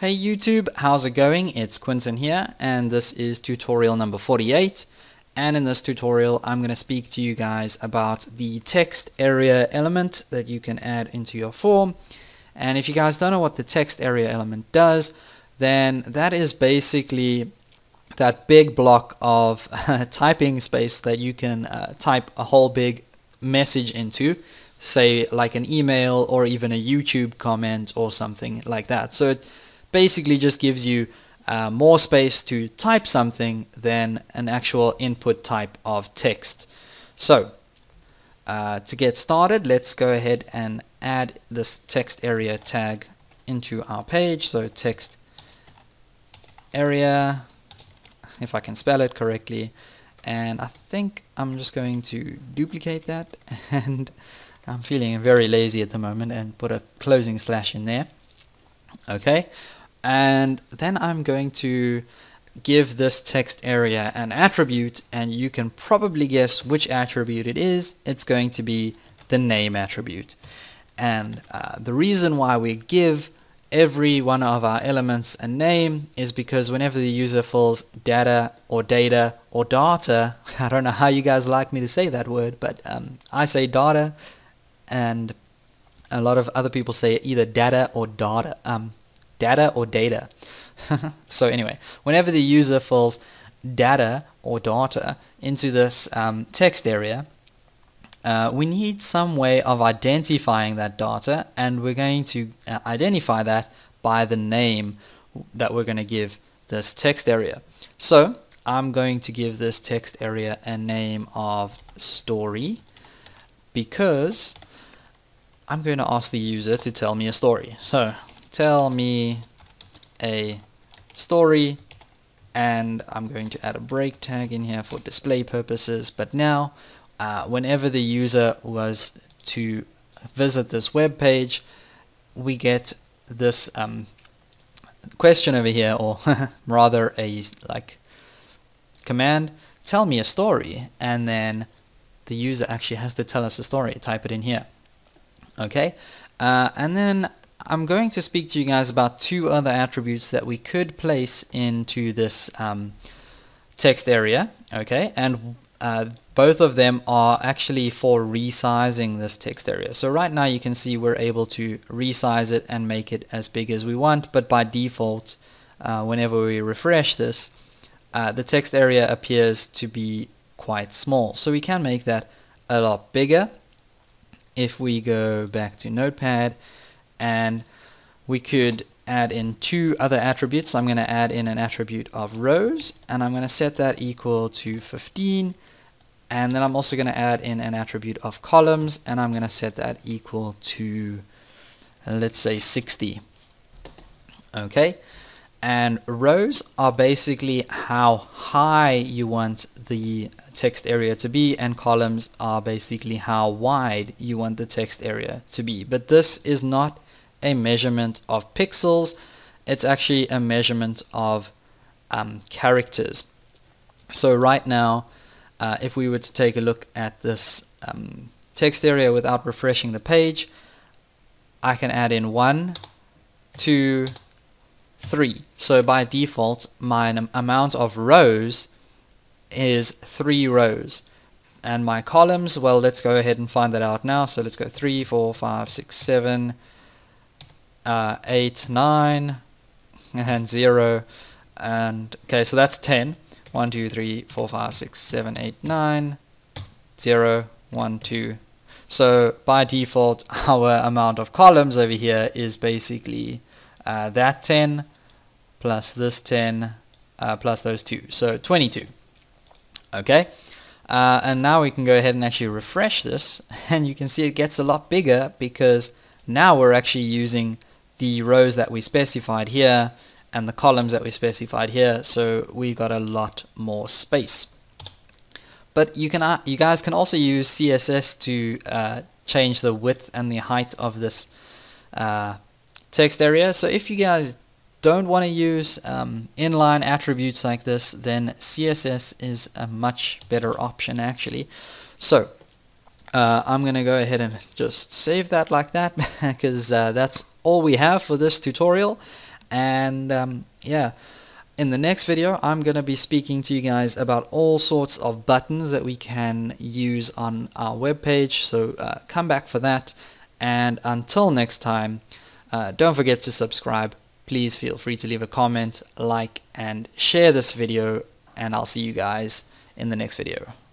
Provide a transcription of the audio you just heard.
Hey YouTube, how's it going? It's Quinton here, and this is tutorial number 48. And in this tutorial I'm going to speak to you guys about the text area element that you can add into your form. And if you guys don't know what the text area element does, then that is basically that big block of typing space that you can type a whole big message into, say like an email or even a YouTube comment or something like that. So it basically just gives you more space to type something than an actual input type of text. So to get started, let's go ahead and add this text area tag into our page. So text area, if I can spell it correctly, and I think I'm just going to duplicate that, and I'm feeling very lazy at the moment, and put a closing slash in there. Okay, and then I'm going to give this text area an attribute, and you can probably guess which attribute it is. It's going to be the name attribute. And the reason why we give every one of our elements a name is because whenever the user fills data or data, I don't know how you guys like me to say that word, but I say data, and a lot of other people say either data or data. So anyway, whenever the user fills data or data into this text area, we need some way of identifying that data, and we're going to identify that by the name that we're going to give this text area. So I'm going to give this text area a name of story, because I'm going to ask the user to tell me a story. So tell me a story, and I'm going to add a break tag in here for display purposes. But now whenever the user was to visit this web page, we get this question over here, or rather a command, tell me a story, and then the user actually has to tell us a story. Type it in here. Okay, and then I'm going to speak to you guys about two other attributes that we could place into this text area. Okay, and both of them are actually for resizing this text area. So right now you can see we're able to resize it and make it as big as we want, but by default whenever we refresh this, the text area appears to be quite small. So we can make that a lot bigger if we go back to Notepad, and we could add in two other attributes. I'm going to add in an attribute of rows, and I'm going to set that equal to 15. And then I'm also going to add in an attribute of columns, and I'm going to set that equal to, let's say, 60. Okay, and rows are basically how high you want the text area to be, and columns are basically how wide you want the text area to be. But this is not a measurement of pixels, it's actually a measurement of characters. So right now, if we were to take a look at this text area without refreshing the page, I can add in 1, 2, 3. So by default my amount of rows is 3 rows, and my columns, well, let's go ahead and find that out now. So let's go 3, 4, 5, 6, 7, 8, 9, and 0, and okay, so that's 10. 1, 2, 3, 4, 5, 6, 7, 8, 9, 0, 1, 2. So by default our amount of columns over here is basically that 10 plus this 10 plus those 2, so 22. Okay, and now we can go ahead and actually refresh this, and you can see it gets a lot bigger, because now we're actually using the rows that we specified here and the columns that we specified here, so we got a lot more space. But you guys can also use CSS to change the width and the height of this text area. So if you guys don't want to use inline attributes like this, then CSS is a much better option actually. So I'm going to go ahead and just save that like that, because that's all we have for this tutorial. And yeah, in the next video I'm going to be speaking to you guys about all sorts of buttons that we can use on our web page, so come back for that. And until next time, don't forget to subscribe. Please feel free to leave a comment, like, and share this video, and I'll see you guys in the next video.